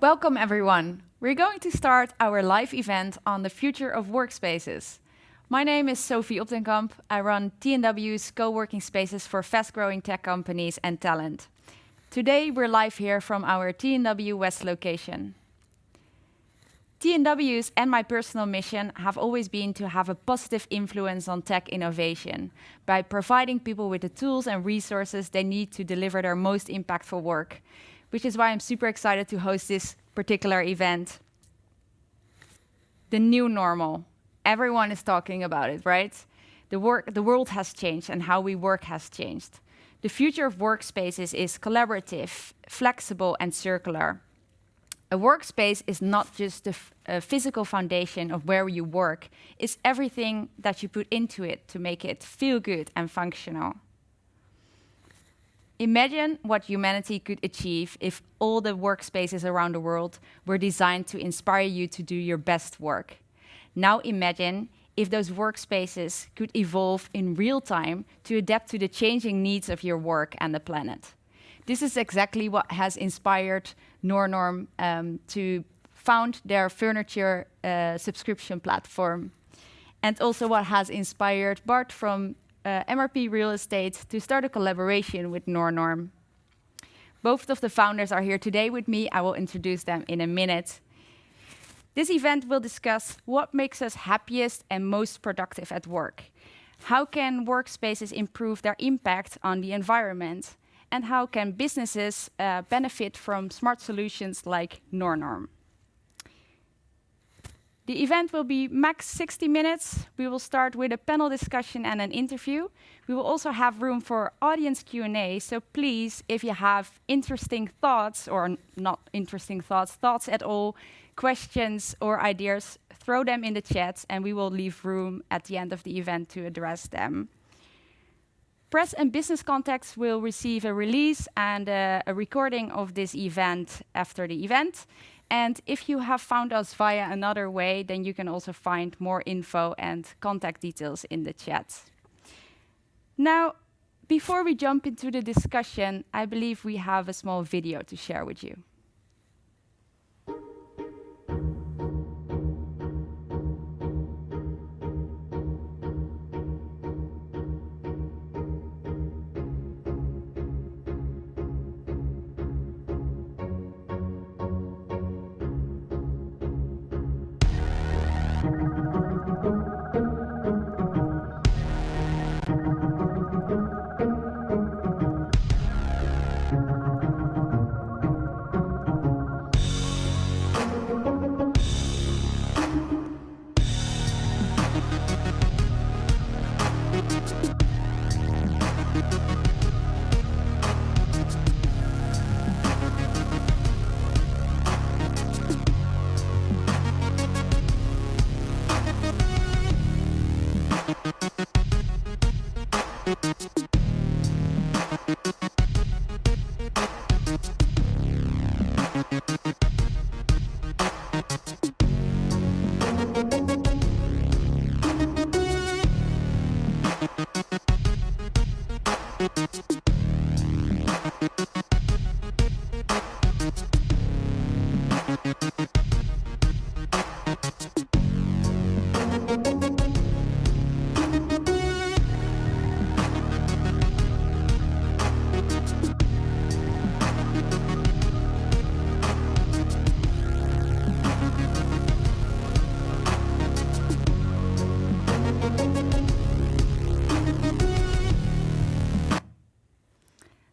Welcome everyone. We're going to start our live event on the future of workspaces. My name is Sophie Optenkamp. I run T&W's co-working spaces for fast-growing tech companies and talent. Today we're live here from our T&W West location. T&W's and my personal mission have always been to have a positive influence on tech innovation by providing people with the tools and resources they need to deliver their most impactful work, which is why I'm super excited to host this particular event. The new normal. Everyone is talking about it, right? The world has changed and how we work has changed. The future of workspaces is collaborative, flexible, and circular. A workspace is not just a physical foundation of where you work, it's everything that you put into it to make it feel good and functional. Imagine what humanity could achieve if all the workspaces around the world were designed to inspire you to do your best work. Now imagine if those workspaces could evolve in real time to adapt to the changing needs of your work and the planet. This is exactly what has inspired Nornorm to found their furniture subscription platform, and also what has inspired Bart from MRP Real Estate to start a collaboration with Nornorm. Both of the founders are here today with me. I will introduce them in a minute. This event will discuss what makes us happiest and most productive at work. How can workspaces improve their impact on the environment? And how can businesses benefit from smart solutions like Nornorm? The event will be max 60 minutes. We will start with a panel discussion and an interview. We will also have room for audience Q&A, so please, if you have interesting thoughts, or not interesting thoughts, thoughts at all, questions or ideas, throw them in the chat and we will leave room at the end of the event to address them. Press and business contacts will receive a release and a recording of this event after the event. And if you have found us via another way, then you can also find more info and contact details in the chat. Now, before we jump into the discussion, I believe we have a small video to share with you.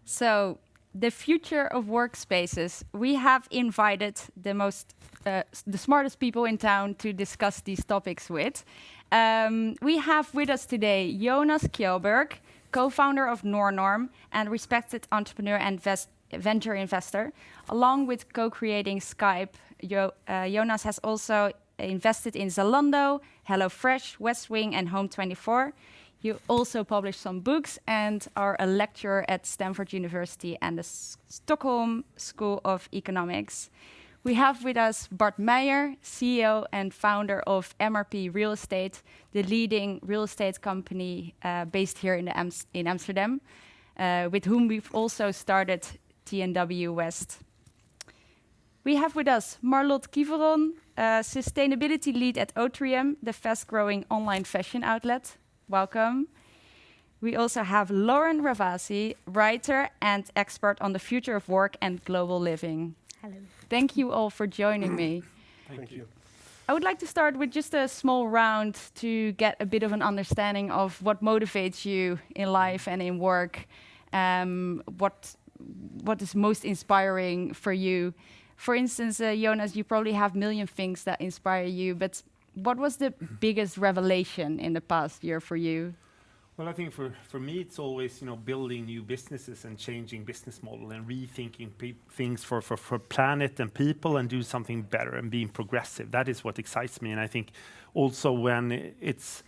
So, the future of workspaces. We have invited the smartest people in town to discuss these topics with. We have with us today Jonas Kjellberg, co-founder of Nornorm and respected entrepreneur and venture investor. Along with co-creating Skype, Jonas has also invested in Zalando, HelloFresh, West Wing, and Home24. You also publish some books and are a lecturer at Stanford University and the Stockholm School of Economics. We have with us Bart Meijer, CEO and founder of MRP Real Estate, the leading real estate company based here in Amsterdam, with whom we've also started T&W West. We have with us Marlot Kiveron, sustainability lead at Otrium, the fast-growing online fashion outlet. Welcome. We also have Lauren Ravasi, writer and expert on the future of work and global living. Hello. Thank you all for joining me. Thank you. I would like to start with just a small round to get a bit of an understanding of what motivates you in life and in work. What is most inspiring for you? For instance, Jonas, you probably have a million things that inspire you, but what was the biggest revelation in the past year for you? Well, I think for me, it's always, building new businesses and changing business model and rethinking things for planet and people and do something better and being progressive. That is what excites me. And I think also when it's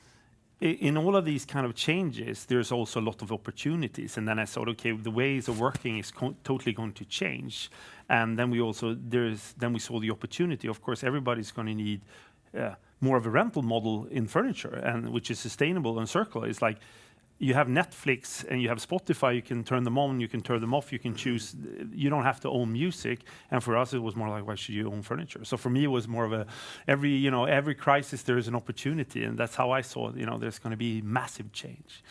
in all of these kind of changes, there's also a lot of opportunities. And then I thought, okay, the ways of working is totally going to change. And then we saw the opportunity. Of course, everybody's going to need more of a rental model in furniture, and which is sustainable and circular. It's like you have Netflix and you have Spotify. You can turn them on, you can turn them off. You can choose. You don't have to own music. And for us, it was more like, why should you own furniture? So for me, it was more of every crisis there is an opportunity, and that's how I saw. There's going to be massive change.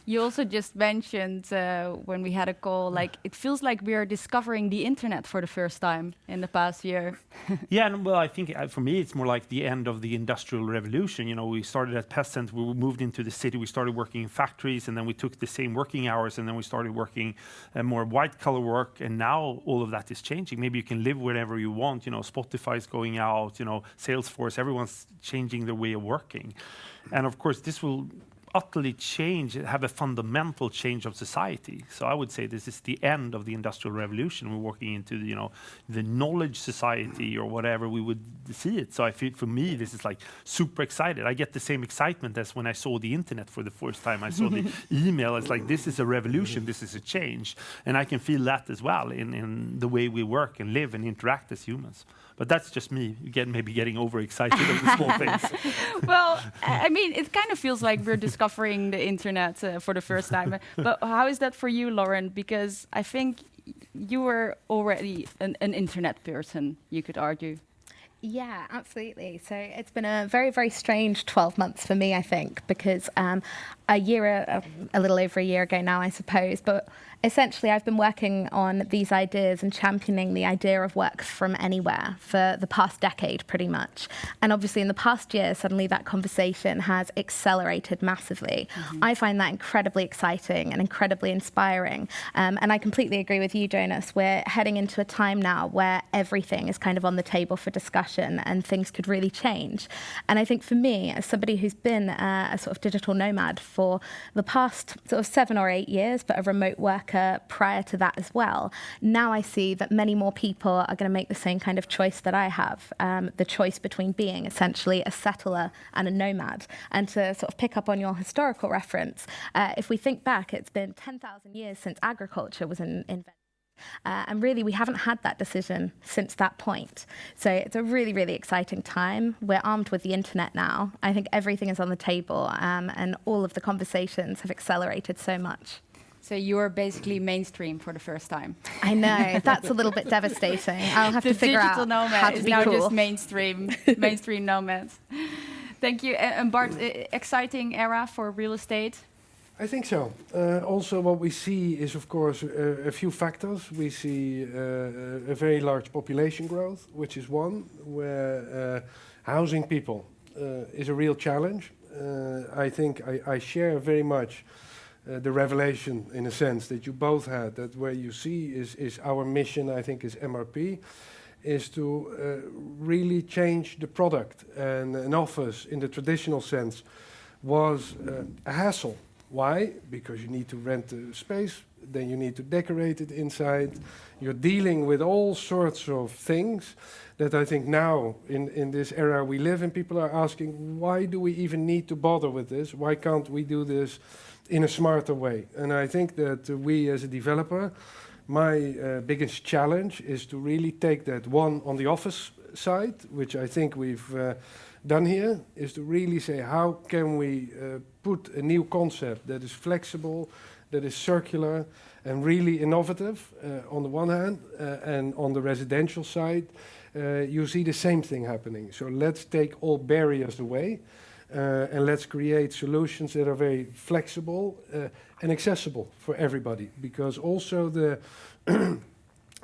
You also just mentioned when we had a call, like it feels like we are discovering the internet for the first time in the past year. Yeah, well, I think for me it's more like the end of the industrial revolution. We started as peasants, we moved into the city, we started working in factories, and then we took the same working hours, and then we started working more white-collar work, and now all of that is changing. Maybe you can live wherever you want. Spotify is going out. Salesforce, everyone's changing their way of working, and of course this will utterly have a fundamental change of society. So I would say this is the end of the industrial revolution. We're walking into the knowledge society or whatever we would see it. So I feel for me this is like super excited. I get the same excitement as when I saw the internet for the first time. I saw the email. It's like this is a revolution. This is a change, and I can feel that as well in the way we work and live and interact as humans. But that's just me, maybe getting overexcited over the small things. Well, I mean, it kind of feels like we're discovering the internet for the first time. But how is that for you, Lauren? Because I think you were already an internet person, you could argue. Yeah, absolutely. So it's been a very, very strange 12 months for me, I think, because a little over a year ago now, I suppose, but essentially I've been working on these ideas and championing the idea of work from anywhere for the past decade, pretty much. And obviously in the past year, suddenly that conversation has accelerated massively. Mm-hmm. I find that incredibly exciting and incredibly inspiring. And I completely agree with you, Jonas. We're heading into a time now where everything is kind of on the table for discussion and things could really change. And I think for me, as somebody who's been a sort of digital nomad for the past sort of 7 or 8 years, but a remote worker prior to that as well, now I see that many more people are going to make the same kind of choice that I have, the choice between being essentially a settler and a nomad. And to sort of pick up on your historical reference, if we think back, it's been 10,000 years since agriculture was invented. And really, we haven't had that decision since that point. So it's a really, really exciting time. We're armed with the internet now. I think everything is on the table, and all of the conversations have accelerated so much. So you're basically mainstream for the first time. I know, that's a little bit devastating. I'll have to figure out how to be cool. The digital nomad is now just mainstream nomads. Thank you. And Bart, exciting era for real estate? I think so. Also, what we see is, of course, a few factors. We see a very large population growth, which is one, where housing people is a real challenge. I think I share very much the revelation, in a sense, that you both had, that where you see is our mission, I think, is MRP, is to really change the product. And an office, in the traditional sense, was a hassle. Why? Because you need to rent the space, then you need to decorate it inside. You're dealing with all sorts of things that I think now, in this era we live in, people are asking, why do we even need to bother with this? Why can't we do this in a smarter way? And I think that we as a developer, my biggest challenge is to really take that one on the office side, which I think we've done here, is to really say, how can we put a new concept that is flexible, that is circular and really innovative on the one hand, and on the residential side, you see the same thing happening. So let's take all barriers away, and let's create solutions that are very flexible and accessible for everybody. Because also the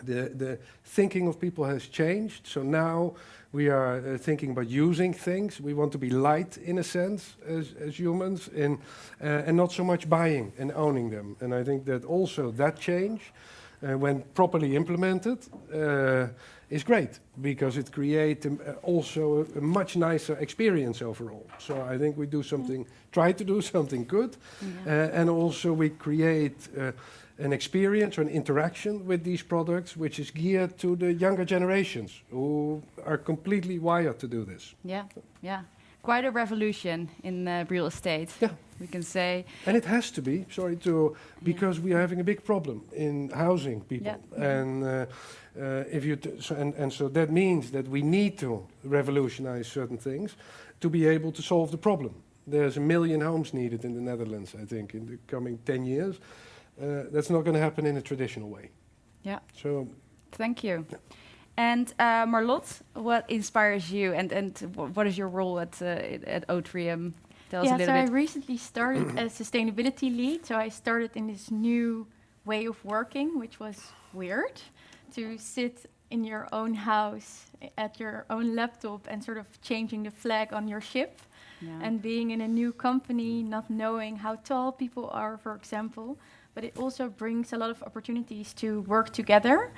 the thinking of people has changed. So now we are thinking about using things. We want to be light in a sense as humans, and not so much buying and owning them. And I think that also that change, when properly implemented, is great, because it creates also a much nicer experience overall. So I think we do something, try to do something good, and also we create an experience or an interaction with these products which is geared to the younger generations who are completely wired to do this. Yeah, yeah. Quite a revolution in real estate, Yeah. we can say. And it has to be, because we are having a big problem in housing people. Yeah. And if you so that means that we need to revolutionize certain things to be able to solve the problem. There's 1 million homes needed in the Netherlands, I think, in the coming 10 years. That's not going to happen in a traditional way. Yeah. So, Thank you. And Marlot, what inspires you, and what is your role at Otrium? Tell us a little I bit. recently started as sustainability lead. So I started in this new way of working, which was weird, to sit in your own house at your own laptop and sort of changing the flag on your ship. Yeah. And being in a new company, not knowing how tall people are, for example. But it also brings a lot of opportunities to work together.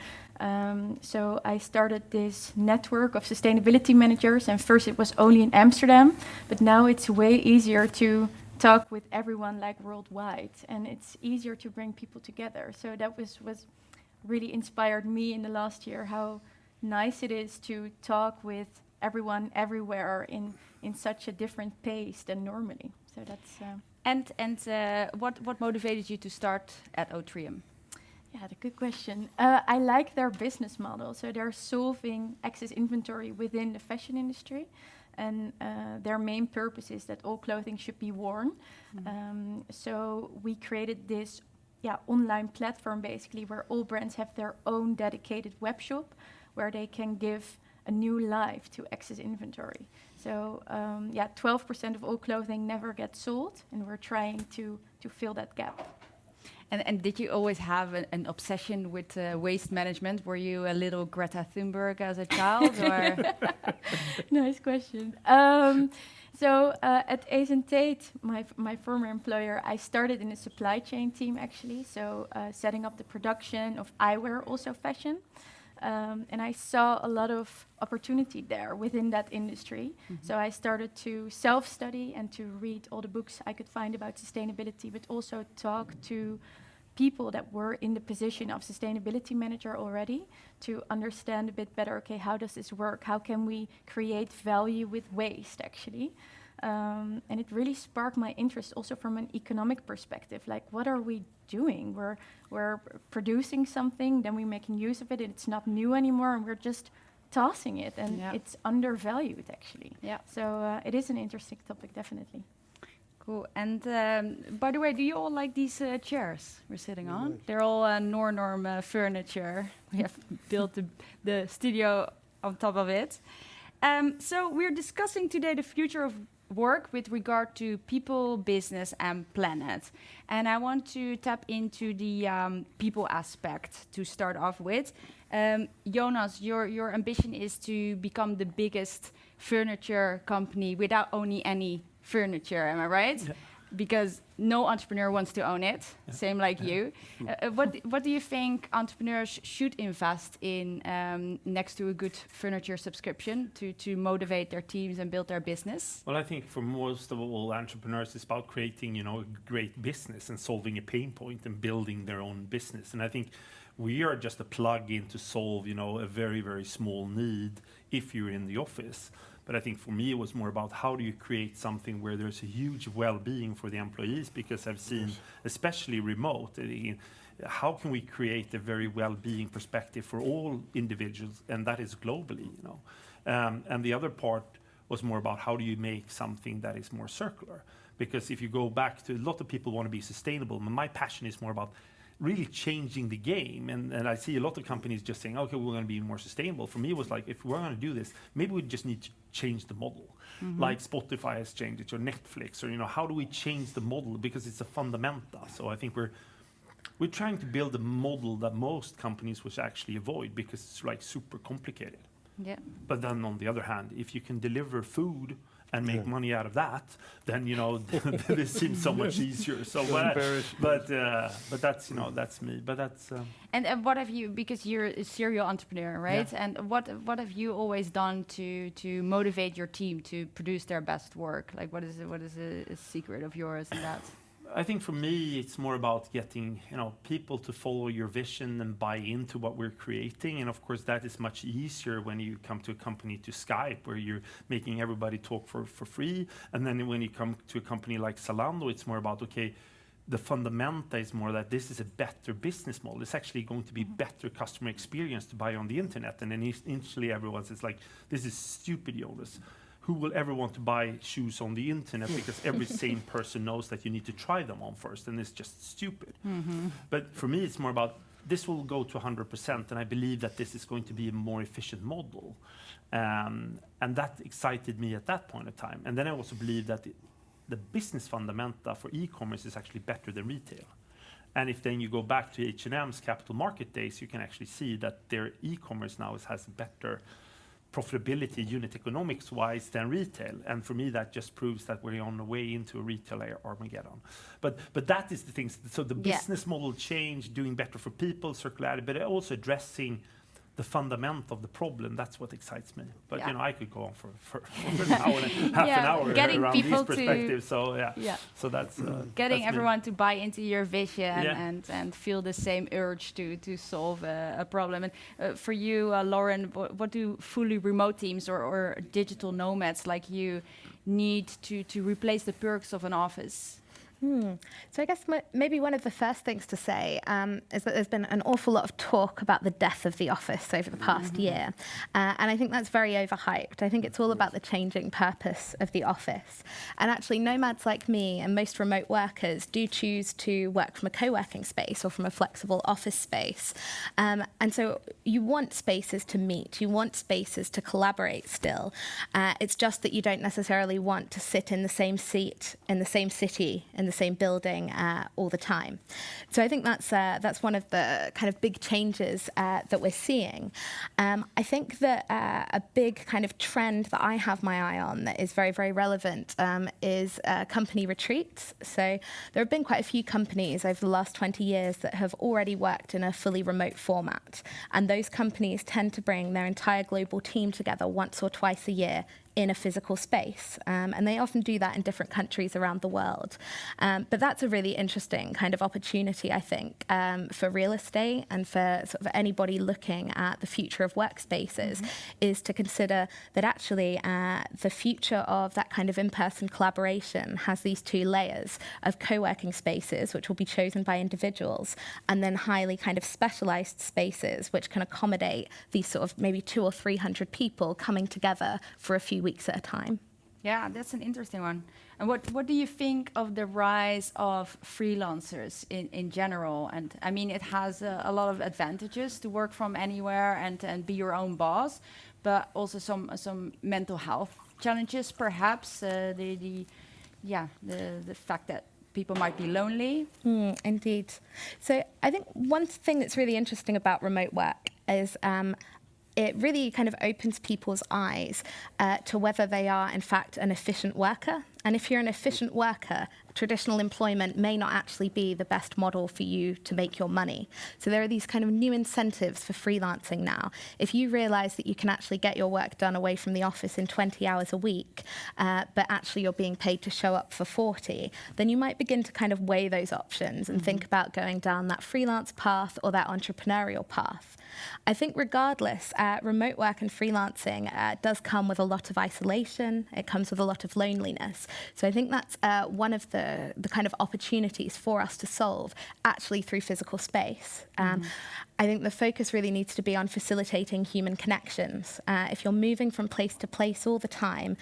So I started this network of sustainability managers, and first it was only in Amsterdam, but now it's way easier to talk with everyone like worldwide, and it's easier to bring people together. So that was really inspired me in the last year, how nice it is to talk with everyone everywhere in such a different pace than normally. So that's... What motivated you to start at Otrium? Yeah, the good question. I like their business model. So they're solving excess inventory within the fashion industry. And their main purpose is that all clothing should be worn. So we created this online platform, basically, where all brands have their own dedicated web shop, where they can give a new life to excess inventory. So 12% of all clothing never gets sold, and we're trying to fill that gap. And did you always have an obsession with waste management? Were you a little Greta Thunberg as a child, or? Nice question. At Ace & Tate, my former employer, I started in the supply chain team, actually. So setting up the production of eyewear, also fashion. And I saw a lot of opportunity there within that industry. So I started to self-study and to read all the books I could find about sustainability, but also talk to people that were in the position of sustainability manager already to understand a bit better, okay, how does this work? How can we create value with waste, actually? And it really sparked my interest also from an economic perspective. Like, what are we doing? We're producing something, then we're making use of it, and it's not new anymore, and we're just tossing it, and it's undervalued, actually. Yeah. So it is an interesting topic, definitely. Cool. And by the way, do you all like these chairs we're sitting on? Nice. They're all Nornorm furniture. We have built the studio on top of it. So we're discussing today the future of work with regard to people, business, and planet. And I want to tap into the people aspect to start off with. Jonas, your ambition is to become the biggest furniture company without owning any furniture, am I right? Yeah. Because no entrepreneur wants to own it, same like you. What do you think entrepreneurs should invest in next to a good furniture subscription to motivate their teams and build their business? Well, I think for most of all entrepreneurs, it's about creating, a great business and solving a pain point and building their own business. And I think we are just a plug-in to solve, a very, very small need if you're in the office. But I think for me, it was more about how do you create something where there's a huge well-being for the employees, because I've seen, especially remote, how can we create a very well-being perspective for all individuals, and that is globally, And the other part was more about how do you make something that is more circular. Because if you go back to, a lot of people want to be sustainable, but my passion is more about really changing the game. And I see a lot of companies just saying, okay, we're going to be more sustainable. For me, it was like, if we're going to do this, maybe we just need to change the model. Like Spotify has changed it, or Netflix, or, how do we change the model? Because it's a fundamental. So I think we're trying to build a model that most companies would actually avoid, because it's like super complicated. Yeah. But then on the other hand, if you can deliver food and make money out of that, then this seems so much easier. So, but that's that's me. But that's. And what have you, because you're a serial entrepreneur, right? Yeah. And what have you always done to motivate your team to produce their best work? Like, what is a secret of yours in that? I think for me, it's more about getting people to follow your vision and buy into what we're creating. And of course, that is much easier when you come to a company to Skype, where you're making everybody talk for free. And then when you come to a company like Zalando, it's more about, okay, the fundamenta is more that this is a better business model. It's actually going to be better customer experience to buy on the internet. And then initially everyone says like, this is stupid, Jonas. Who will ever want to buy shoes on the internet, because every sane person knows that you need to try them on first, and it's just stupid. But for me, it's more about, this will go to 100%, and I believe that this is going to be a more efficient model. And that excited me at that point of time. And then I also believe that the business fundamenta for e-commerce is actually better than retail. And if then you go back to H&M's capital market days, you can actually see that their e-commerce now has better profitability unit economics wise than retail. And for me, that just proves that we're on the way into a retail Armageddon. But that is the thing. So the business model change, doing better for people, circularity, but also addressing the fundament of the problem. That's what excites me. But I could go on for an hour and half an hour getting around people these perspectives. So so that's getting that's everyone to buy into your vision Yeah. and feel the same urge to solve a problem. And for you, Lauren, what do fully remote teams or digital nomads like you need to replace the perks of an office? So I guess maybe one of the first things to say is that there's been an awful lot of talk about the death of the office over the past year. And I think that's very overhyped. I think it's all about the changing purpose of the office. And actually, nomads like me and most remote workers do choose to work from a co-working space or from a flexible office space. And so you want spaces to meet. You want spaces to collaborate still. It's just that you don't necessarily want to sit in the same seat, in the same city, in the same building all the time. So I think that's one of the kind of big changes that we're seeing. I think that a big kind of trend that I have my eye on that is very, very relevant is company retreats. So there have been quite a few companies over the last 20 years that have already worked in a fully remote format. And those companies tend to bring their entire global team together once or twice a year in a physical space. And they often do that in different countries around the world. But that's a really interesting kind of opportunity, I think, for real estate and for sort of anybody looking at the future of workspaces, is to consider that actually the future of that kind of in-person collaboration has these two layers of co-working spaces, which will be chosen by individuals, and then highly kind of specialized spaces, which can accommodate these sort of maybe 200 or 300 people coming together for a few weeks at a time. Yeah, that's an interesting one. And what do you think of the rise of freelancers in general? And I mean, it has a lot of advantages to work from anywhere and be your own boss, but also some mental health challenges, perhaps. The fact that people might be lonely. Indeed. So I think one thing that's really interesting about remote work is it really kind of opens people's eyes to whether they are, in fact, an efficient worker. And if you're an efficient worker, traditional employment may not actually be the best model for you to make your money. So there are these kind of new incentives for freelancing now. If you realize that you can actually get your work done away from the office in 20 hours a week, but actually you're being paid to show up for 40, then you might begin to kind of weigh those options and think about going down that freelance path or that entrepreneurial path. I think regardless, remote work and freelancing does come with a lot of isolation. It comes with a lot of loneliness. So I think that's one of the kind of opportunities for us to solve actually through physical space. I think the focus really needs to be on facilitating human connections. If you're moving from place to place all the time,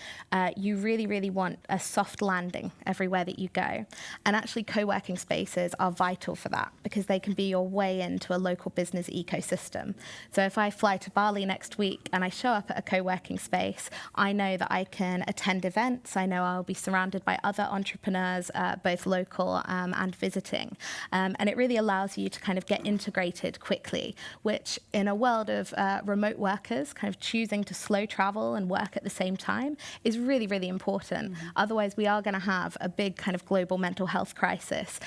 you really, really want a soft landing everywhere that you go. And actually co-working spaces are vital for that because they can be your way into a local business ecosystem. So if I fly to Bali next week and I show up at a co-working space, I know that I can attend events. I know I'll be surrounded by other entrepreneurs, both local and visiting. And it really allows you to kind of get integrated quickly, which in a world of remote workers kind of choosing to slow travel and work at the same time is really, really important. Otherwise, we are going to have a big kind of global mental health crisis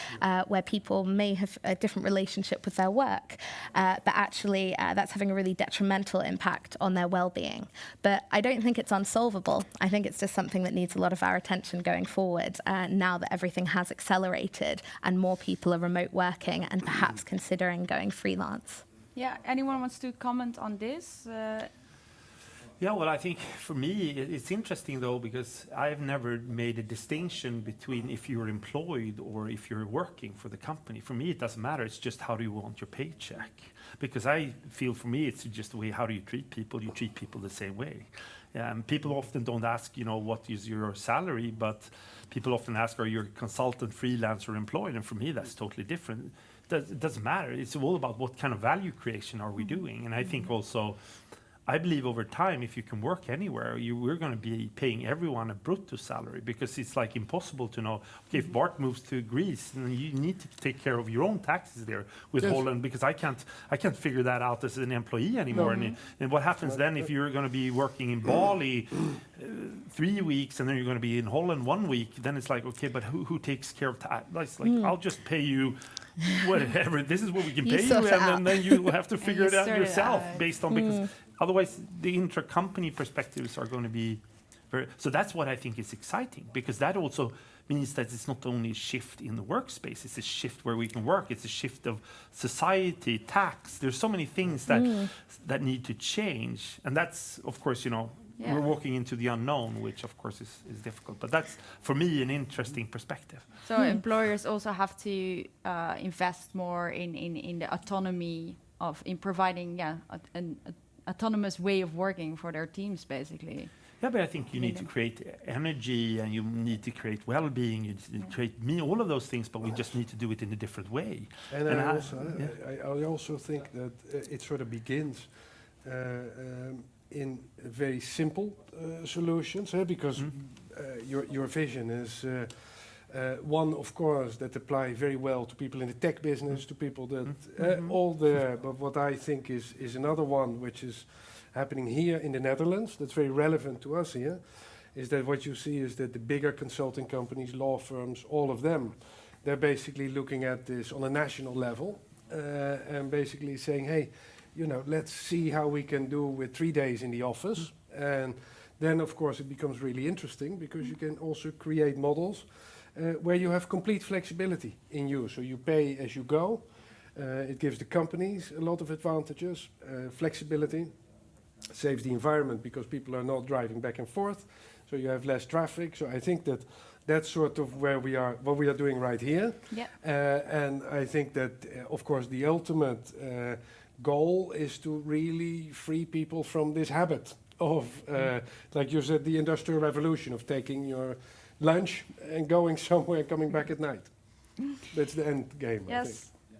where people may have a different relationship with their work, but actually that's having a really detrimental impact on their well-being. But I don't think it's unsolvable. I think it's just something that needs a lot of our attention going forward now that everything has accelerated and more people are remote working and perhaps considering going freelance. Yeah, anyone wants to comment on this? Yeah, well, I think for me, it's interesting though, because I've never made a distinction between if you're employed or if you're working for the company. For me, it doesn't matter. It's just how do you want your paycheck? Because I feel for me, it's just the way, how do you treat people? You treat people the same way. People often don't ask, what is your salary, but people often ask, are you a consultant, freelancer, employed? And for me, that's totally different. It doesn't matter. It's all about what kind of value creation are we doing. And I think also, I believe over time, if you can work anywhere, we're going to be paying everyone a brutto salary because it's like impossible to know. Okay, if Bart moves to Greece, then you need to take care of your own taxes there with Holland because I can't figure that out as an employee anymore. No. And what happens then if you're going to be working in Bali 3 weeks and then you're going to be in Holland 1 week? Then it's like, okay, but who takes care of that? It's like I'll just pay you whatever. This is what we can pay you, and then you have to figure it out yourself based on because. Otherwise, the intra-company perspectives are going to be very... So that's what I think is exciting, because that also means that it's not only a shift in the workspace, it's a shift where we can work, it's a shift of society, tax. There's so many things that need to change. And that's, of course, we're walking into the unknown, which, of course, is difficult. But that's, for me, an interesting perspective. So employers also have to invest more in the autonomy in providing an autonomous way of working for their teams, basically. Yeah, but I think you need to create energy and you need to create well-being, you need to create all of those things, but we just need to do it in a different way. And I also think that it sort of begins in very simple solutions, because your vision is one, of course, that apply very well to people in the tech business, to people that all there. But what I think is another one, which is happening here in the Netherlands, that's very relevant to us here, is that what you see is that the bigger consulting companies, law firms, all of them, they're basically looking at this on a national level and basically saying, hey, let's see how we can do with 3 days in the office. And then, of course, it becomes really interesting because you can also create models where you have complete flexibility in use. So you pay as you go. It gives the companies a lot of advantages, flexibility, saves the environment because people are not driving back and forth. So you have less traffic. So I think that that's sort of where we are, what we are doing right here. And I think that, of course, the ultimate goal is to really free people from this habit of, like you said, the Industrial Revolution of taking your lunch and going somewhere and coming back at night. That's the end game, I think.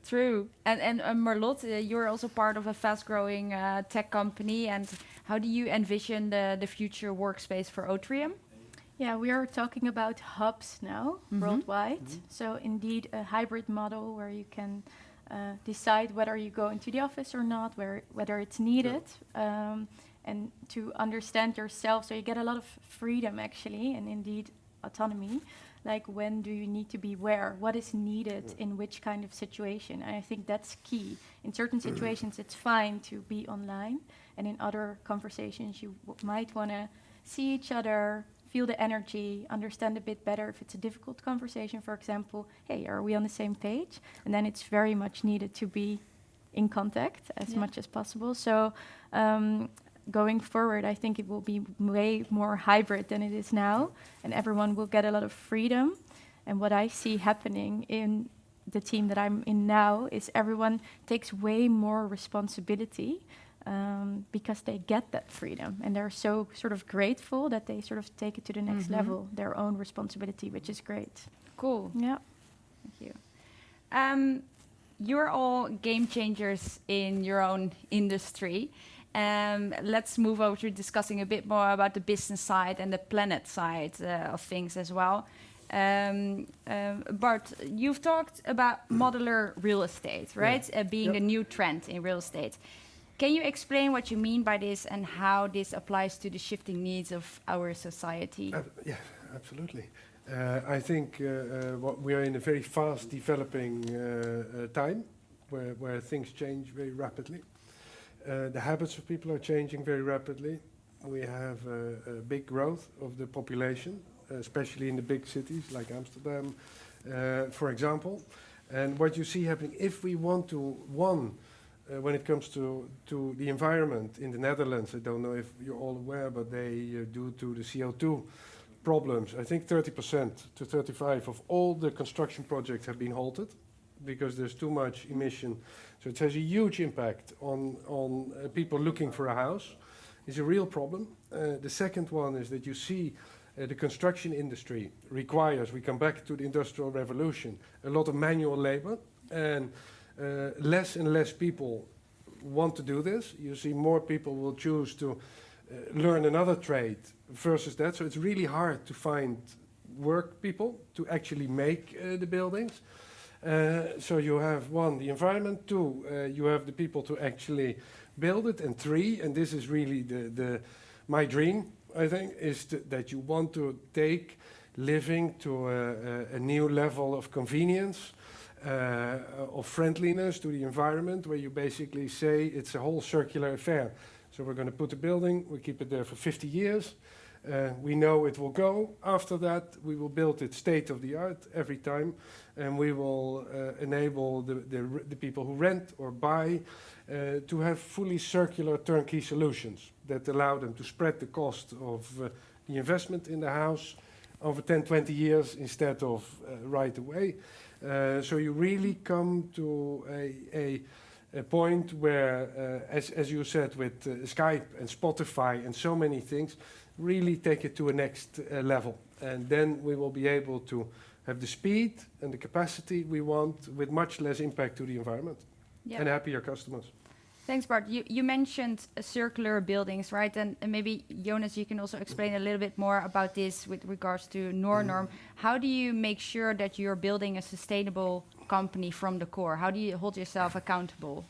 True. And Marlotte, you're also part of a fast-growing tech company. And how do you envision the future workspace for Otrium? Yeah, we are talking about hubs now worldwide. So indeed, a hybrid model where you can decide whether you go into the office or not, whether it's needed. And to understand yourself, so you get a lot of freedom actually, and indeed autonomy, like when do you need to be where, what is needed in which kind of situation. And I think that's key. In certain situations it's fine to be online, and in other conversations you might want to see each other, feel the energy, understand a bit better if it's a difficult conversation, for example, hey, are we on the same page? And then it's very much needed to be in contact as much as possible. So going forward, I think it will be way more hybrid than it is now, and everyone will get a lot of freedom. And what I see happening in the team that I'm in now is everyone takes way more responsibility because they get that freedom, and they're so sort of grateful that they sort of take it to the next level, their own responsibility, which is great. Cool. Yeah. Thank you. You're all game changers in your own industry. Let's move over to discussing a bit more about the business side and the planet side of things as well. Bart, you've talked about modular real estate, right? Being a new trend in real estate. Can you explain what you mean by this and how this applies to the shifting needs of our society? Yeah, absolutely. I think we are in a very fast developing time where things change very rapidly. The habits of people are changing very rapidly. We have a big growth of the population, especially in the big cities like Amsterdam, for example. And what you see happening, if we want to, when it comes to the environment in the Netherlands, I don't know if you're all aware, but they, due to the CO2 problems, I think 30% to 35% of all the construction projects have been halted because there's too much emission. So it has a huge impact on people looking for a house. It's a real problem. The second one is that you see the construction industry requires, we come back to the Industrial Revolution, a lot of manual labor, and less and less people want to do this. You see more people will choose to learn another trade versus that. So it's really hard to find work people to actually make the buildings. So you have one, the environment, two, you have the people to actually build it, and three, and this is really my dream, I think, is that you want to take living to a new level of convenience, of friendliness to the environment, where you basically say it's a whole circular affair. So we're going to put a building, we keep it there for 50 years. We know it will go. After that, we will build it state of the art every time, and we will enable the people who rent or buy to have fully circular turnkey solutions that allow them to spread the cost of the investment in the house over 10, 20 years instead of right away. So you really come to a point where, as you said, with Skype and Spotify and so many things, really take it to a next level. And then we will be able to have the speed and the capacity we want with much less impact to the environment and happier customers. Thanks, Bart. You mentioned circular buildings, right? And maybe, Jonas, you can also explain a little bit more about this with regards to Norm. How do you make sure that you're building a sustainable company from the core? How do you hold yourself accountable?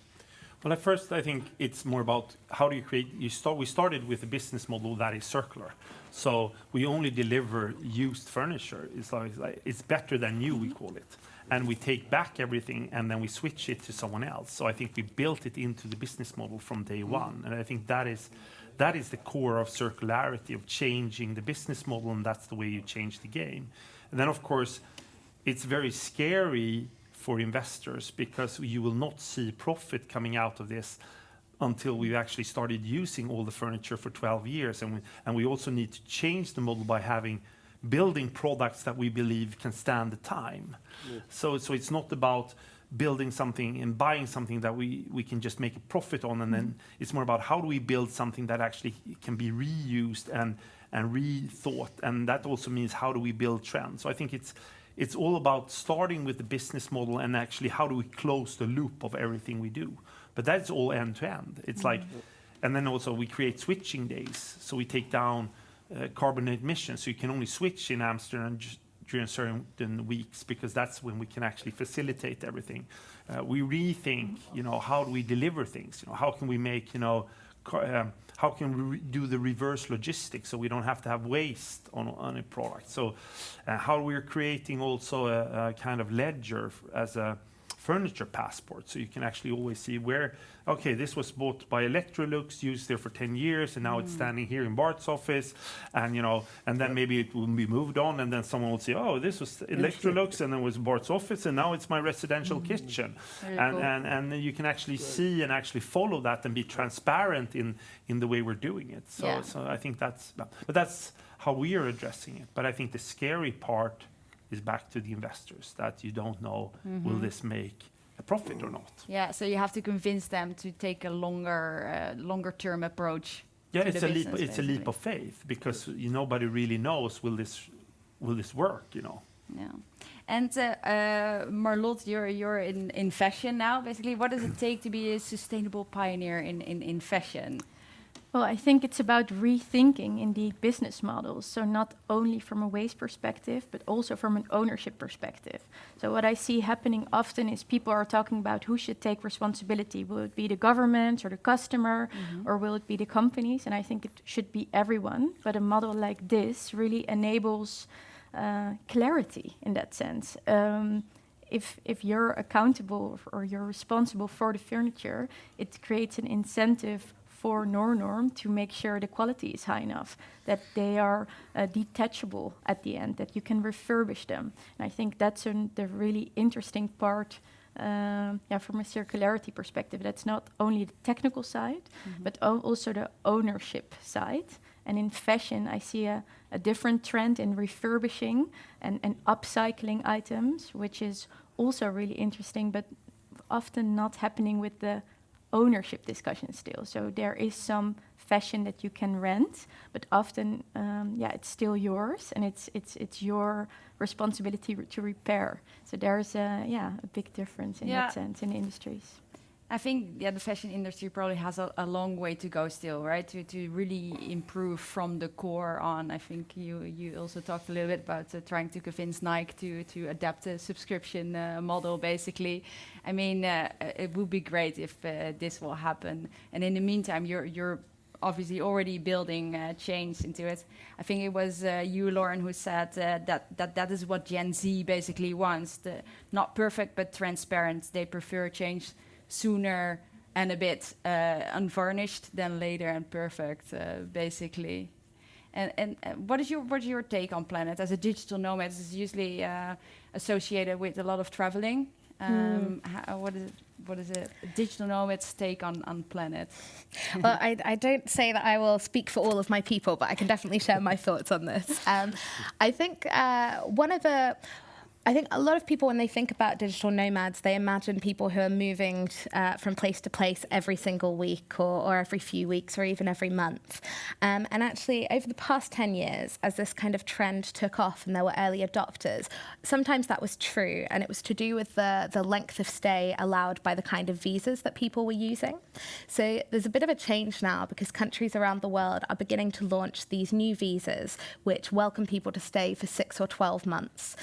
Well, at first, I think it's more about how do you create. We started with a business model that is circular, so we only deliver used furniture. It's better than new, we call it, and we take back everything and then we switch it to someone else. So I think we built it into the business model from day one, and I think that is the core of circularity, of changing the business model, and that's the way you change the game. And then, of course, it's very scary for investors because you will not see profit coming out of this until we've actually started using all the furniture for 12 years. And we also need to change the model by building products that we believe can stand the time. So it's not about building something and buying something that we can just make a profit on, and then it's more about how do we build something that actually can be reused and rethought, and that also means how do we build trends. So I think it's all about starting with the business model and actually how do we close the loop of everything we do. But that's all end to end. It's like, and then also we create switching days. So we take down carbon emissions. So you can only switch in Amsterdam during certain weeks because that's when we can actually facilitate everything. We rethink, how do we deliver things? How can we make, how can we do the reverse logistics so we don't have to have waste on a product? So how we're creating also a kind of ledger as a furniture passport, so you can actually always see where, okay, this was bought by Electrolux, used there for 10 years, and now it's standing here in Bart's office, and and then maybe it will be moved on, and then someone will say, oh, this was Electrolux, and then it was Bart's office, and now it's my residential kitchen. And you can actually see and actually follow that and be transparent in the way we're doing it. So I think that's how we are addressing it. But I think the scary part is back to the investors, that you don't know, will this make a profit or not? Yeah, so you have to convince them to take a longer term approach. Yeah, to it's the a leap. business, It's a leap basically. of faith, because nobody really knows, will this work? Yeah. And Marlot, you're in fashion now, basically. What does it take to be a sustainable pioneer in fashion? Well, I think it's about rethinking indeed business models. So not only from a waste perspective, but also from an ownership perspective. So what I see happening often is people are talking about who should take responsibility. Will it be the government or the customer, or will it be the companies? And I think it should be everyone. But a model like this really enables clarity in that sense. If you're accountable or you're responsible for the furniture, it creates an incentive for Norm to make sure the quality is high enough, that they are detachable at the end, that you can refurbish them. And I think that's the really interesting part, from a circularity perspective. That's not only the technical side, but also the ownership side. And in fashion, I see a different trend in refurbishing and upcycling items, which is also really interesting, but often not happening with the ownership discussion still. So there is some fashion that you can rent, but often, it's still yours, and it's your responsibility to repair. So there's a big difference in that sense in industries. I think the fashion industry probably has a long way to go still, right? To really improve from the core on. I think you also talked a little bit about trying to convince Nike to adapt a subscription model, basically. I mean, it would be great if this will happen. And in the meantime, you're obviously already building change into it. I think it was you, Lauren, who said that is what Gen Z basically wants. Not perfect, but transparent. They prefer change sooner and a bit unvarnished than later and perfect, basically. And what is your take on Planet as a digital nomad? It's usually associated with a lot of traveling. What is a digital nomad's take on Planet? Well, I don't say that I will speak for all of my people, but I can definitely share my thoughts on this. I think I think a lot of people, when they think about digital nomads, they imagine people who are moving from place to place every single week or every few weeks or even every month. And actually, over the past 10 years, as this kind of trend took off and there were early adopters, sometimes that was true. And it was to do with the length of stay allowed by the kind of visas that people were using. So there's a bit of a change now because countries around the world are beginning to launch these new visas, which welcome people to stay for 6 or 12 months.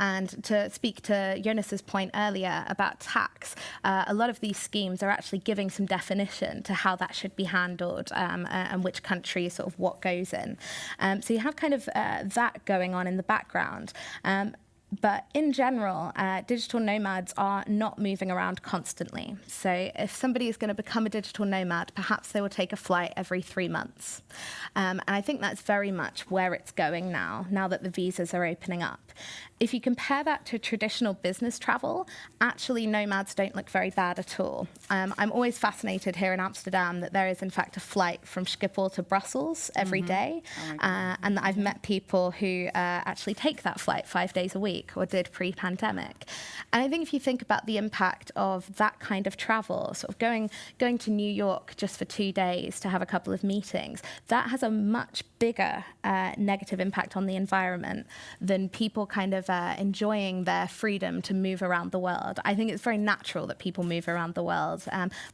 And to speak to Jonas's point earlier about tax, a lot of these schemes are actually giving some definition to how that should be handled and which country sort of what goes in. So you have kind of that going on in the background. But in general, digital nomads are not moving around constantly. So if somebody is going to become a digital nomad, perhaps they will take a flight every 3 months. And I think that's very much where it's going now that the visas are opening up. If you compare that to traditional business travel, actually nomads don't look very bad at all. I'm always fascinated here in Amsterdam that there is in fact a flight from Schiphol to Brussels every day. And that I've met people who actually take that flight 5 days a week or did pre-pandemic. And I think if you think about the impact of that kind of travel, sort of going to New York just for 2 days to have a couple of meetings, that has a much bigger negative impact on the environment than people kind of enjoying their freedom to move around the world. I think it's very natural that people move around the world.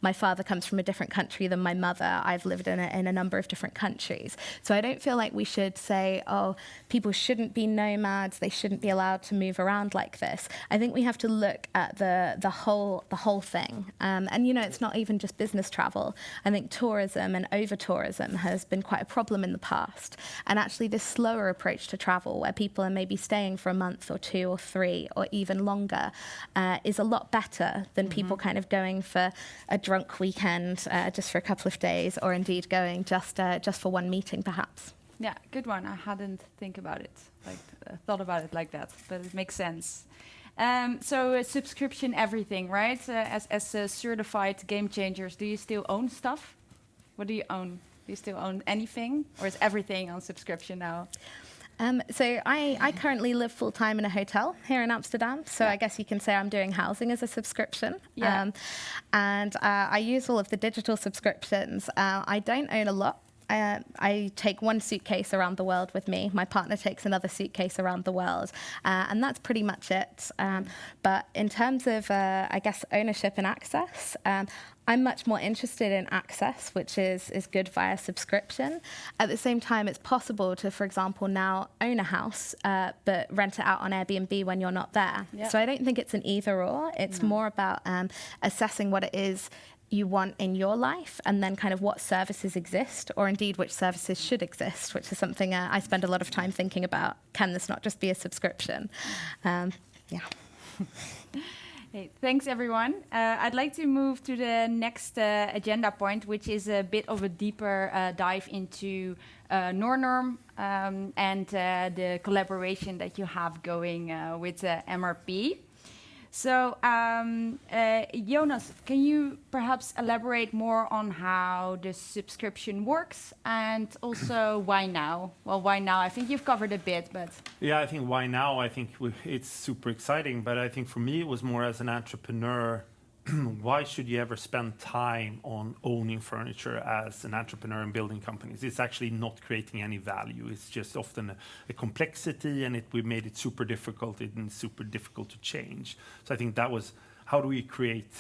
My father comes from a different country than my mother. I've lived in a number of different countries. So I don't feel like we should say, oh, people shouldn't be nomads, they shouldn't be allowed to move around like this. I think we have to look at the whole thing. And, you know, it's not even just business travel. I think tourism and over-tourism has been quite a problem in the past. And actually this slower approach to travel, where people are maybe staying for a month or 2 or 3 or even longer, is a lot better than people kind of going for a drunk weekend just for a couple of days, or indeed going just for one meeting perhaps. Yeah, good one. I hadn't thought about it like that, but it makes sense. So subscription everything, right? As certified game changers, do you still own stuff? What do you own? Do you still own anything, or is everything on subscription now? So I currently live full time in a hotel here in Amsterdam. So I guess you can say I'm doing housing as a subscription. Yeah. And I use all of the digital subscriptions. I don't own a lot. I take one suitcase around the world with me. My partner takes another suitcase around the world. And that's pretty much it. But in terms of, I guess, ownership and access, I'm much more interested in access, which is good via subscription. At the same time, it's possible to, for example, now own a house, but rent it out on Airbnb when you're not there. Yep. So I don't think it's an either or. It's more about assessing what it is you want in your life and then kind of what services exist, or indeed which services should exist, which is something I spend a lot of time thinking about. Can this not just be a subscription? Yeah. Hey, thanks, everyone. I'd like to move to the next agenda point, which is a bit of a deeper dive into Nornorm and the collaboration that you have going with MRP. So, Jonas, can you perhaps elaborate more on how the subscription works and also why now? Well, why now? I think you've covered a bit, but... Yeah, I think why now? I think it's super exciting, but I think for me it was more as an entrepreneur. Why should you ever spend time on owning furniture as an entrepreneur in building companies? It's actually not creating any value. It's just often a complexity, and we made it super difficult and super difficult to change. So I think that was, how do we create,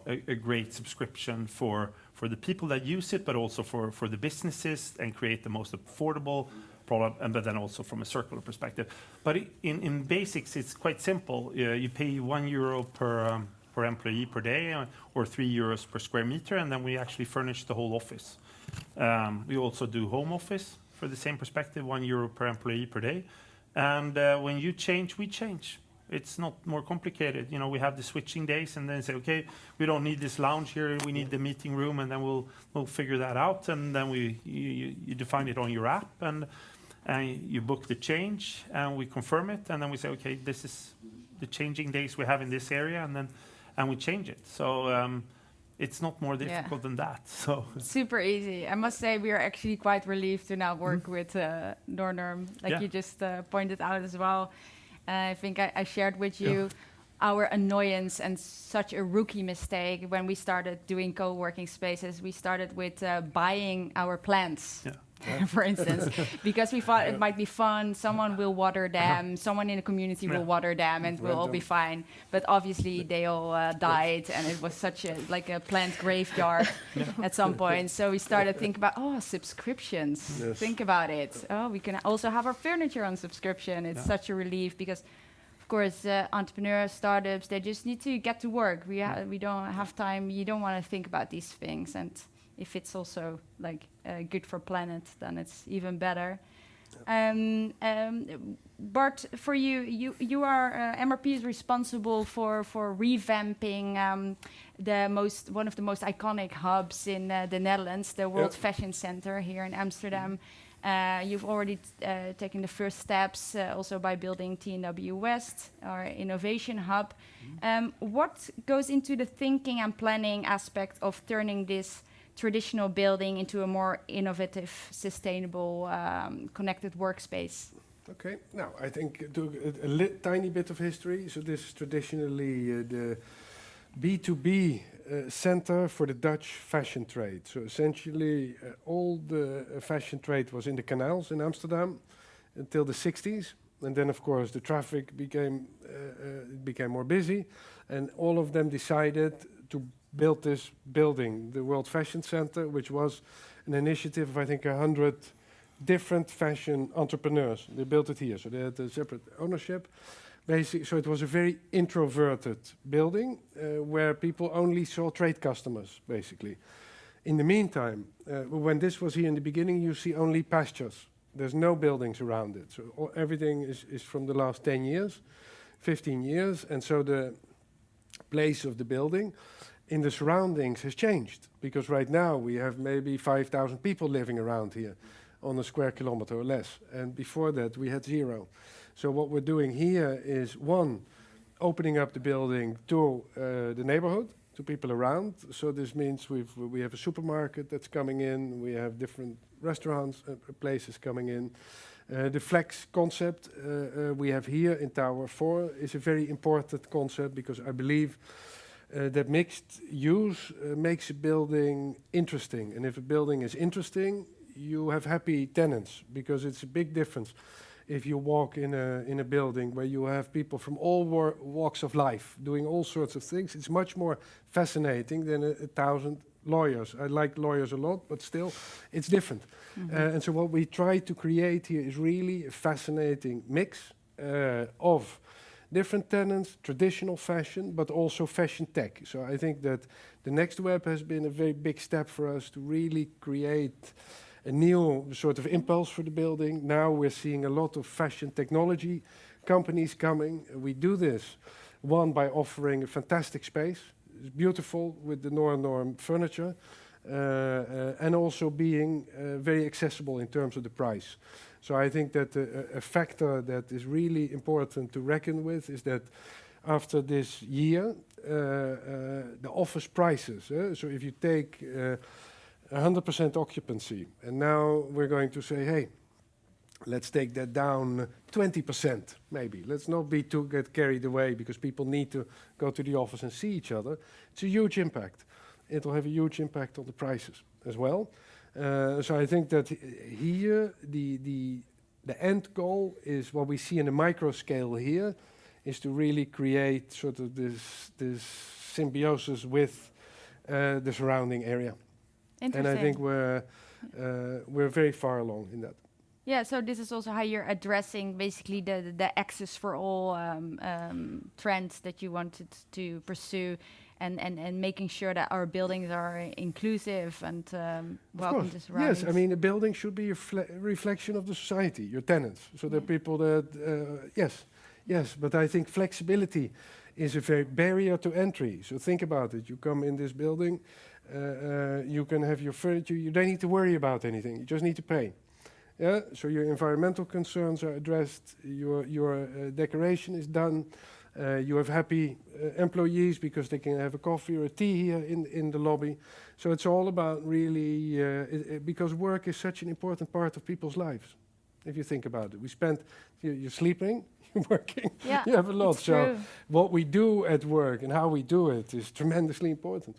a great subscription for the people that use it, but also for the businesses, and create the most affordable product, but then also from a circular perspective. But in basics, it's quite simple. You pay €1 per employee per day, or €3 per square meter, and then we actually furnish the whole office. We also do home office for the same perspective, €1 per employee per day. And when you change, we change. It's not more complicated. We have the switching days, and then say, okay, we don't need this lounge here, we need the meeting room, and then we'll figure that out. And then you define it on your app, and you book the change, and we confirm it, and then we say, okay, this is the changing days we have in this area, and we change it. So it's not more difficult than that. So super easy. I must say we are actually quite relieved to now work with Nornorm, like you just pointed out as well. I think I shared with you our annoyance and such a rookie mistake when we started doing co-working spaces. We started with buying our plants. For instance, because we thought it might be fun. Someone will water them. Someone in the community will water them, and we'll all be fine. But obviously, they all died, and it was such a plant graveyard at some point. So we started thinking about subscriptions. Yes. Think about it. We can also have our furniture on subscription. It's such a relief because, of course, entrepreneurs, startups, they just need to get to work. We don't have time. You don't want to think about these things, and if it's also good for planet, then it's even better. Bart, for you are MRP is responsible for revamping one of the most iconic hubs in the Netherlands, the World Fashion Center here in Amsterdam. You've already taken the first steps also by building TNW West, our innovation hub. What goes into the thinking and planning aspect of turning this traditional building into a more innovative, sustainable, connected workspace? Okay, now I think to tiny bit of history. So this is traditionally the B2B center for the Dutch fashion trade. So essentially all the fashion trade was in the canals in Amsterdam until the 60s. And then of course the traffic became more busy, and all of them decided to built this building, the World Fashion Center, which was an initiative of, I think, 100 different fashion entrepreneurs. They built it here, so they had a separate ownership. Basically, so it was a very introverted building where people only saw trade customers, basically. In the meantime, when this was here in the beginning, you see only pastures. There's no buildings around it. So everything is from the last 10 years, 15 years, and so the place of the building in the surroundings has changed, because right now we have maybe 5,000 people living around here on a square kilometer or less, and before that we had 0. So what we're doing here is, one, opening up the building to the neighborhood, to people around. So this means we have a supermarket that's coming in, we have different restaurants, places coming in, The flex concept we have here in Tower 4 is a very important concept because I believe that mixed use makes a building interesting. And if a building is interesting, you have happy tenants because it's a big difference if you walk in a building where you have people from all walks of life doing all sorts of things. It's much more fascinating than a thousand lawyers. I like lawyers a lot, but still, it's different. And so what we try to create here is really a fascinating mix of different tenants, traditional fashion, but also fashion tech. So I think that the Next Web has been a very big step for us to really create a new sort of impulse for the building. Now we're seeing a lot of fashion technology companies coming. We do this, one, by offering a fantastic space. It's beautiful with the norm furniture, and also being very accessible in terms of the price. So I think that a factor that is really important to reckon with is that after this year, the office prices. So if you take 100% occupancy, and now we're going to say, hey, let's take that down 20%, maybe. Let's not be too get carried away because people need to go to the office and see each other. It's a huge impact. It will have a huge impact on the prices as well. So I think that here the end goal is what we see in the micro scale here, is to really create sort of this symbiosis with the surrounding area. And I think we're very far along in that. Yeah, so this is also how you're addressing basically the access for all trends that you wanted to pursue, and making sure that our buildings are inclusive and welcome to surroundings. Yes, I mean, a building should be a reflection of the society, your tenants. So that people that, yes, but I think flexibility is a very barrier to entry. So think about it. You come in this building, you can have your furniture, you don't need to worry about anything, you just need to pay. Yeah, so your environmental concerns are addressed, your decoration is done, you have happy employees because they can have a coffee or a tea here in the lobby. So it's all about really, because work is such an important part of people's lives, if you think about it. We spend, you're sleeping, you're working, Yeah, you have a lot. it's So true. what we do at work and how we do it is tremendously important.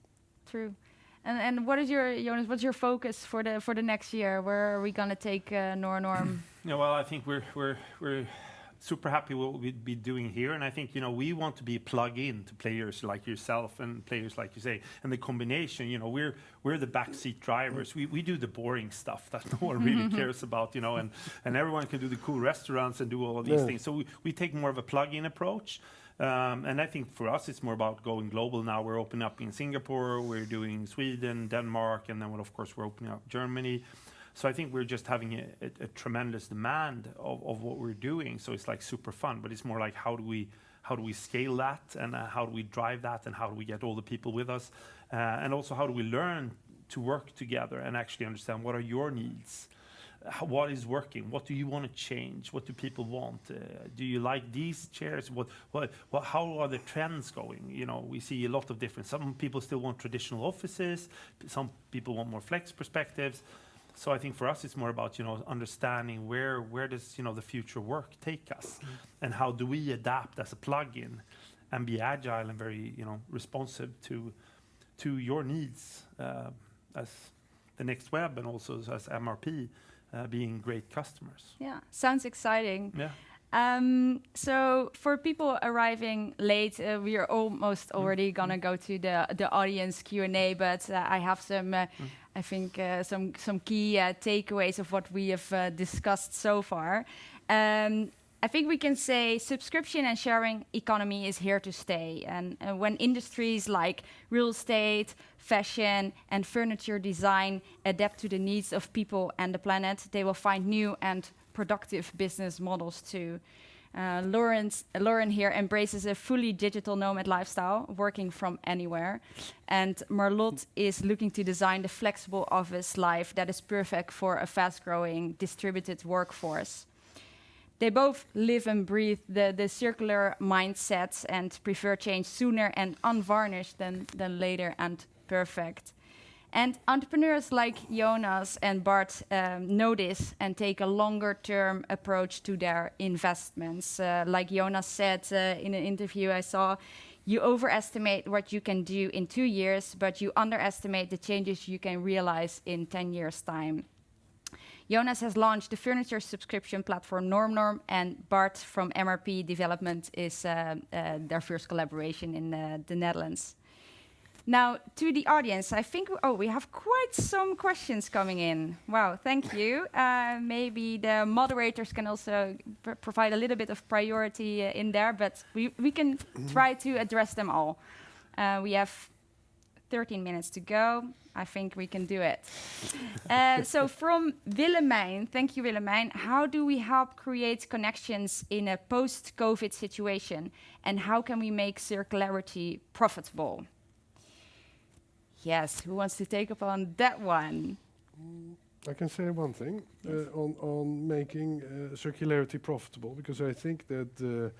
True. And what is your, Jonas, what's your focus for the next year? Where are we gonna take Norm? Yeah, well, I think we're super happy with what we'd be doing here, and I think we want to be a plug-in to players like yourself and players like you say, and the combination. We're the backseat drivers. We do the boring stuff that no one really cares about, and everyone can do the cool restaurants and do all of these things. So we take more of a plug-in approach. And I think for us, it's more about going global now. We're opening up in Singapore, we're doing Sweden, Denmark, and then, of course, we're opening up Germany. So I think we're just having a tremendous demand of what we're doing. So it's like super fun, but it's more like how do we scale that, and how do we drive that, and how do we get all the people with us, and also how do we learn to work together and actually understand what are your needs. What is working? What do you want to change? What do people want? Do you like these chairs? How are the trends going? We see a lot of different. Some people still want traditional offices. Some people want more flex perspectives. So I think for us, it's more about understanding where does the future work take us, and how do we adapt as a plug-in, and be agile and very responsive to your needs as the Next Web, and also as MRP. Being great customers. Yeah, sounds exciting. Yeah. So for people arriving late, we are almost already gonna go to the audience Q&A, but I have some, I think, some key takeaways of what we have discussed so far. I think we can say subscription and sharing economy is here to stay. And when industries like real estate, fashion, and furniture design adapt to the needs of people and the planet, they will find new and productive business models too. Lauren here embraces a fully digital nomad lifestyle, working from anywhere. And Marlotte is looking to design the flexible office life that is perfect for a fast-growing distributed workforce. They both live and breathe the circular mindsets and prefer change sooner and unvarnished than later and perfect. And entrepreneurs like Jonas and Bart know this and take a longer-term approach to their investments. Like Jonas said in an interview I saw, you overestimate what you can do in 2 years, but you underestimate the changes you can realize in 10 years' time. Jonas has launched the furniture subscription platform NormNorm, and Bart from MRP Development is their first collaboration in the Netherlands. Now, to the audience, I think, we have quite some questions coming in. Wow, thank you. Maybe the moderators can also provide a little bit of priority in there, but we can try to address them all. We have 13 minutes to go. I think we can do it. So from Willemijn, thank you, Willemijn. How do we help create connections in a post-COVID situation? And how can we make circularity profitable? Yes, who wants to take up on that one? I can say one thing on making circularity profitable, because I think that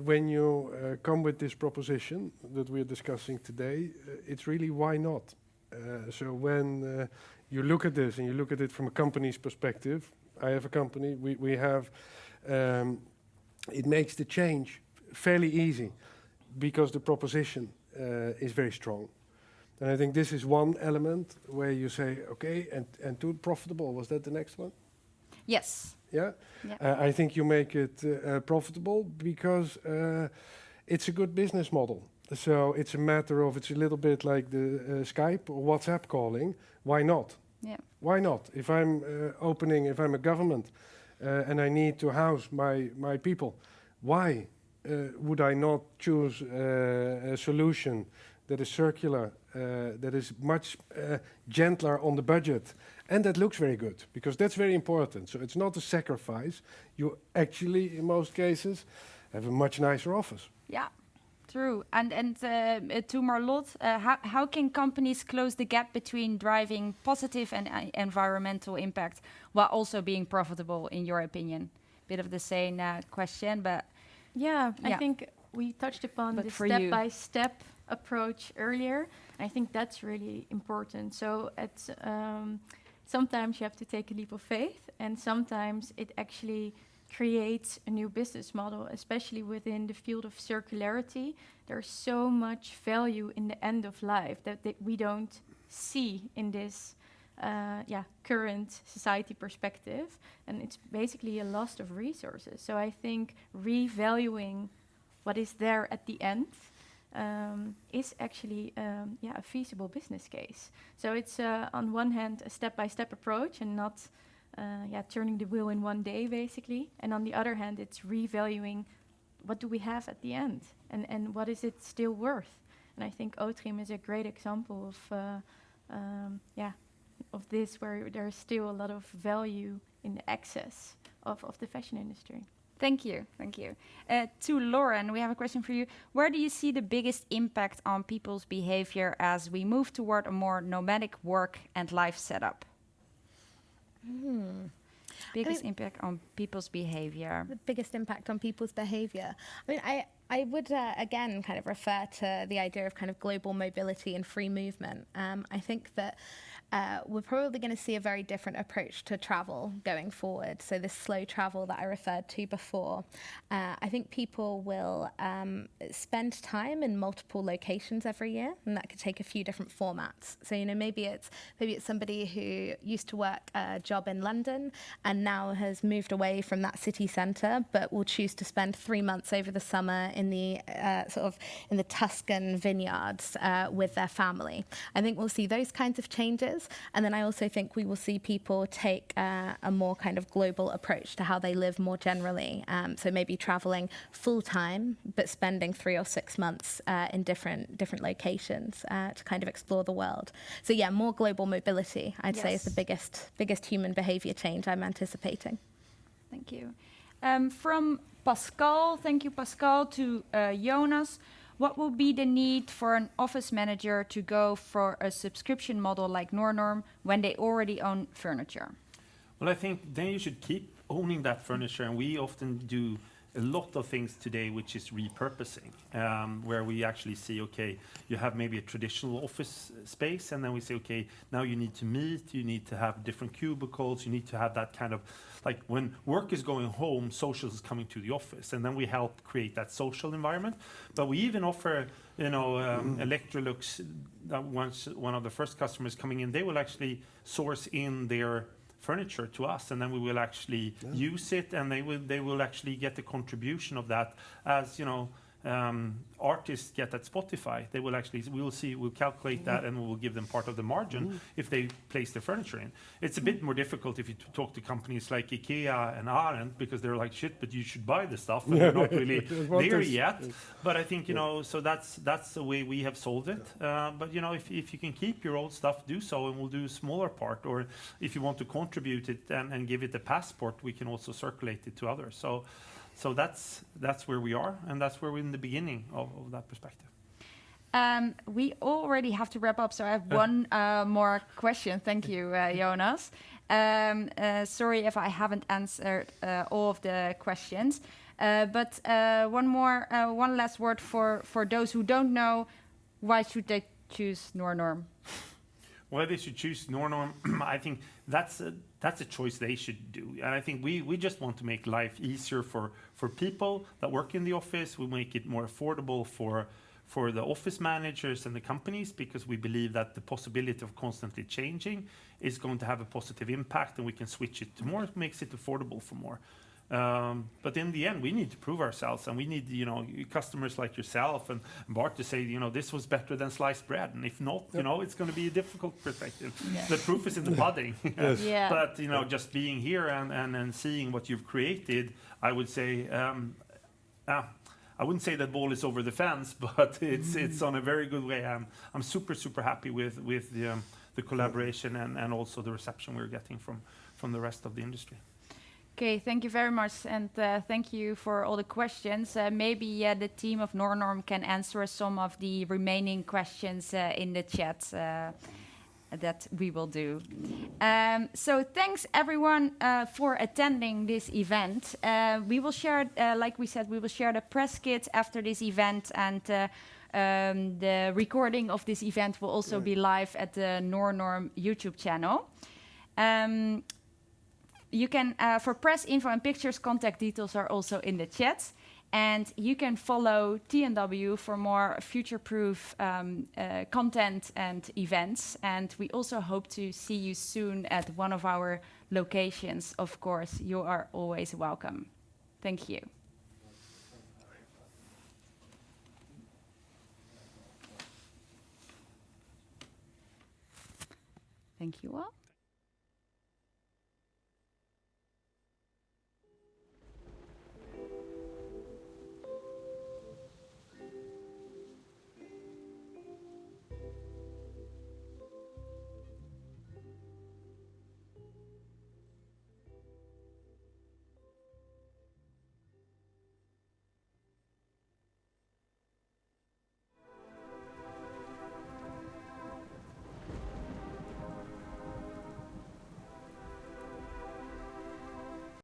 when you come with this proposition that we're discussing today, it's really why not? So when you look at this and you look at it from a company's perspective, I have a company, we have, it makes the change fairly easy because the proposition is very strong. And I think this is one element where you say, okay, and to profitable, was that the next one? Yes. Yeah? Yeah. I think you make it profitable because it's a good business model. So it's a matter of, it's a little bit like the Skype or WhatsApp calling. Why not? Yeah. Why not? If I'm if I'm a government and I need to house my people, why would I not choose a solution that is circular, that is much gentler on the budget, and that looks very good, because that's very important. So it's not a sacrifice. You actually, in most cases, have a much nicer office. Yeah, true. And to Marlot, how can companies close the gap between driving positive and environmental impact while also being profitable, in your opinion? Bit of the same question, but... Yeah, I think we touched upon But the for you. step-by-step approach earlier. I think that's really important. So it's sometimes you have to take a leap of faith, and sometimes it actually creates a new business model, especially within the field of circularity. There's so much value in the end of life that we don't see in this current society perspective, and it's basically a loss of resources. So I think revaluing what is there at the end is actually a feasible business case. So it's on one hand a step-by-step approach and not turning the wheel in one day basically, and on the other hand it's revaluing what do we have at the end and what is it still worth. And I think Otrium is a great example of this, where there's still a lot of value in the access of the fashion industry. Thank you, thank you. To Lauren, we have a question for you. Where do you see the biggest impact on people's behavior as we move toward a more nomadic work and life setup? Biggest impact on people's behavior. The biggest impact on people's behavior. I mean, I would, again, kind of refer to the idea of kind of global mobility and free movement. I think that we're probably going to see a very different approach to travel going forward. So this slow travel that I referred to before, I think people will spend time in multiple locations every year, and that could take a few different formats. So, you know, maybe it's somebody who used to work a job in London and now has moved away from that city centre, but will choose to spend 3 months over the summer in the in the Tuscan vineyards with their family. I think we'll see those kinds of changes, and then I also think we will see people take a more kind of global approach to how they live more generally. So maybe travelling full time, but spending 3 or 6 months in different locations to kind of explore the world. So yeah, more global mobility, I'd say, is the biggest human behaviour change I'm anticipating. Thank you. From Pascal, thank you, Pascal, to Jonas. What will be the need for an office manager to go for a subscription model like NormNorm when they already own furniture? Well, I think then you should keep owning that furniture, and we often do a lot of things today which is repurposing, where we actually see, okay, you have maybe a traditional office space, and then we say, okay, now you need to meet, you need to have different cubicles, you need to have that kind of, like when work is going home, social is coming to the office, and then we help create that social environment. But we even offer, Electrolux, that once one of the first customers coming in, they will actually source in their furniture to us, and then we will actually use it, and they will actually get the contribution of that, as artists get at Spotify. They will actually, we'll calculate that, and we will give them part of the margin if they place their furniture in. It's a bit more difficult if you talk to companies like IKEA and Arendt, because they're like, shit, but you should buy the stuff, and they're not really there yet. But I think, so that's the way we have solved it. But if you can keep your old stuff, do so, and we'll do a smaller part. Or if you want to contribute it and give it a passport, we can also circulate it to others. So that's where we are, and that's where we're in the beginning of that perspective. We already have to wrap up, so I have one more question. Thank you, Jonas. Sorry if I haven't answered all of the questions, but one last word for those who don't know. Why should they choose Nornorm? Why they should choose Nornorm, I think that's a choice they should do. And I think we just want to make life easier for people that work in the office. We make it more affordable for the office managers and the companies, because we believe that the possibility of constantly changing is going to have a positive impact, and we can switch it to more. It makes it affordable for more. But in the end, we need to prove ourselves, and we need, customers like yourself and Bart to say, this was better than sliced bread. And if not, it's going to be a difficult perspective. Yeah. The proof is in the pudding. Yes. Yeah. But, just being here and seeing what you've created, I would say, I wouldn't say that ball is over the fence, but it's on a very good way. I'm super, super happy with the collaboration and also the reception we're getting from the rest of the industry. Okay, thank you very much, and thank you for all the questions. Maybe the team of Nornorm can answer some of the remaining questions in the chat that we will do. So thanks everyone for attending this event. We will share, like we said, we will share the press kit after this event, and the recording of this event will also be live at the Nornorm YouTube channel. You can, for press info and pictures, contact details are also in the chat. And you can follow TNW for more future-proof content and events. And we also hope to see you soon at one of our locations. Of course, you are always welcome. Thank you. Thank you all.